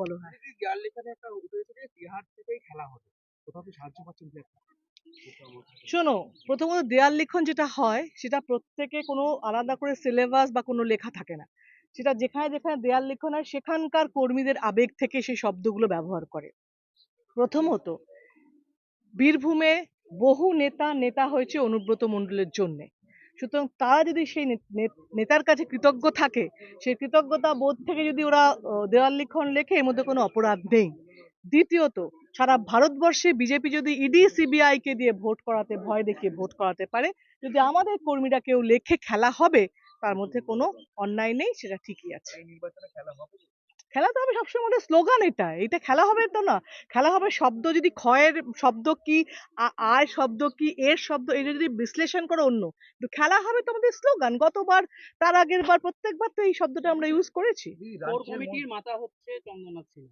বলো। হ্যাঁ, শোনো, প্রথমত দেয়াল লিখন যেটা হয় সেটা প্রত্যেকে কোনো আলাদা করে সিলেবাস বা কোনো লেখা থাকে না। সেটা যেখানে যেখানে দেয়াল লিখন হয় সেখানকার কর্মীদের আবেগ থেকে সেই শব্দগুলো ব্যবহার করে। প্রথমত বীরভূমে বহু নেতা হয়েছে অনুব্রত মণ্ডলের জন্যে। সুতরাং তারা যদি সেই নেতার কাছে কৃতজ্ঞ থাকে, সেই কৃতজ্ঞতা বোধ থেকে যদি ওরা দেওয়াল লিখন লেখে, এর মধ্যে কোনো অপরাধ নেই। দ্বিতীয়ত, সারা ভারতবর্ষে বিজেপি যদি ইডি সিবিআই কে দিয়ে ভোট করাতে, ভয় দেখিয়ে ভোট করাতে পারে, যদি আমাদের কর্মীরা কেউ লেখে খেলা হবে, তার মধ্যে কোনো অন্যায় নেই, সেটা ঠিকই আছে। খেলা তো হবে সবসময়, আমাদের স্লোগান এটা খেলা হবে তো না। খেলা হবে শব্দ, যদি ক্ষয়ের শব্দ কি, আর শব্দ কি, এর শব্দ, এটা যদি বিশ্লেষণ করে অন্য, কিন্তু খেলা হবে তো আমাদের স্লোগান। গতবার, তার আগের বার, প্রত্যেকবার তো এই শব্দটা আমরা ইউজ করেছি। কমিটির মাথা হচ্ছে চন্দনা সিং।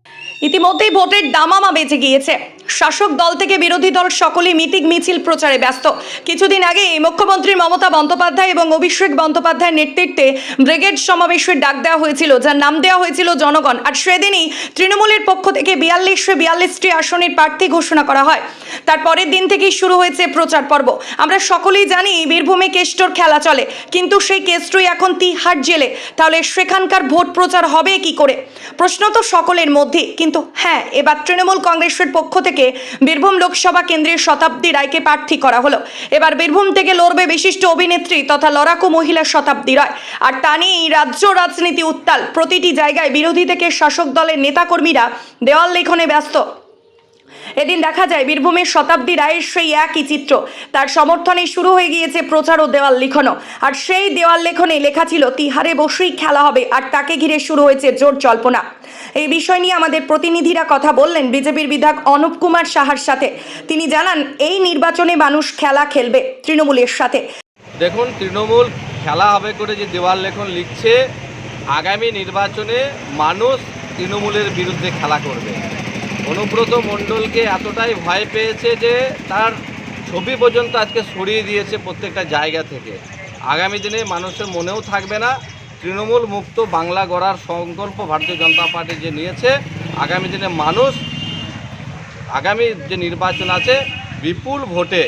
ইতিমধ্যেই ভোটের দামামা বেজে গিয়েছে। শাসক দল থেকে বিরোধী দল সকলেই মিটিং মিছিল প্রচারে ব্যস্ত। কিছুদিন আগে মুখ্যমন্ত্রী মমতা বন্দ্যোপাধ্যায় এবং অভিষেক বন্দ্যোপাধ্যায়ের নেতৃত্বে ব্রিগেড সমাবেশের ডাক দেওয়া হয়েছিল, যার নাম দেওয়া হয়েছিল জনগণ। আর সেদিনই তৃণমূলের পক্ষ থেকে 42টি আসনের প্রার্থী ঘোষণা করা হয়। তার পরের দিন থেকেই শুরু হয়েছে প্রচার পর্ব। আমরা সকলেই জানি বীরভূমে কেষ্টর খেলা চলে, কিন্তু সেই কেষ্টই এখন তিহার জেলে। তাহলে সেখানকার ভোট প্রচার হবে কি করে? প্রশ্ন তো সকলের মধ্যে। কিন্তু হ্যাঁ, এবার তৃণমূল কংগ্রেসের পক্ষ থেকে বীরভূম লোকসভা কেন্দ্রের শতাব্দী রায়কে প্রার্থী করা হলো। এবার বীরভূম থেকে লড়বে বিশিষ্ট অভিনেত্রী তথা লড়াকু মহিলা শতাব্দী রায়। আর তা নিয়েই রাজ্য রাজনীতি উত্তাল। প্রতিটি জায়গায় বিরোধী থেকে শাসক দলের নেতাকর্মীরা দেওয়াল লেখনে ব্যস্ত। এদিন দেখা যায় বীরভূমের শতাব্দী রায়ের সেই একই চিত্র। তার সমর্থনে শুরু হয়ে গিয়েছে প্রচার ও দেওয়াল লেখনও। আর সেই দেওয়াল লেখনে লেখা ছিল তিহারে বসেই খেলা হবে। আর তাকে ঘিরে শুরু হয়েছে জোর জল্পনা। এই বিষয় নিয়ে আমাদের প্রতিনিধিরা কথা বললেন বিজেপির বিধায়ক অনুপ কুমার সাহার সাথে। তিনি জানান, এই নির্বাচনে মানুষ খেলা খেলবে তৃণমূলের সাথে। দেখুন, তৃণমূল খেলা হবে করে যে দেওয়াল লেখন লিখছে, আগামী নির্বাচনে মানুষ তৃণমূলের বিরুদ্ধে খেলা করবে। অনুব্রত মণ্ডলকে এতটাই ভয় পেয়েছে যে তার ছবি পর্যন্ত আজকে সরিয়ে দিয়েছে প্রত্যেকটা জায়গা থেকে। আগামী দিনে মানুষের মনেও থাকবে না। তৃণমূল মুক্ত বাংলা গড়ার সংকল্প ভারতীয় জনতা পার্টি যে নিয়েছে, আগামী দিনে মানুষ আগামী যে নির্বাচন আছে বিপুল ভোটে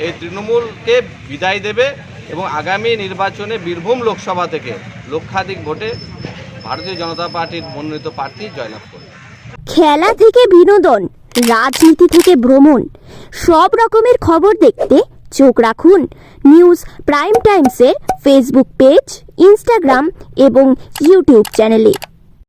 এই তৃণমূলকে বিদায় দেবে এবং আগামী নির্বাচনে বীরভূম লোকসভা থেকে লক্ষাধিক ভোটে ভারতীয় জনতা পার্টির মনোনীত প্রার্থী জয়লাভ করবে। খেলা থেকে বিনোদন, রাজনীতি থেকে ভ্রমণ, সব রকমের খবর দেখতে চোখ রাখুন নিউজ প্রাইম টাইমসের ফেসবুক পেজ, ইনস্টাগ্রাম এবং ইউটিউব চ্যানেলে।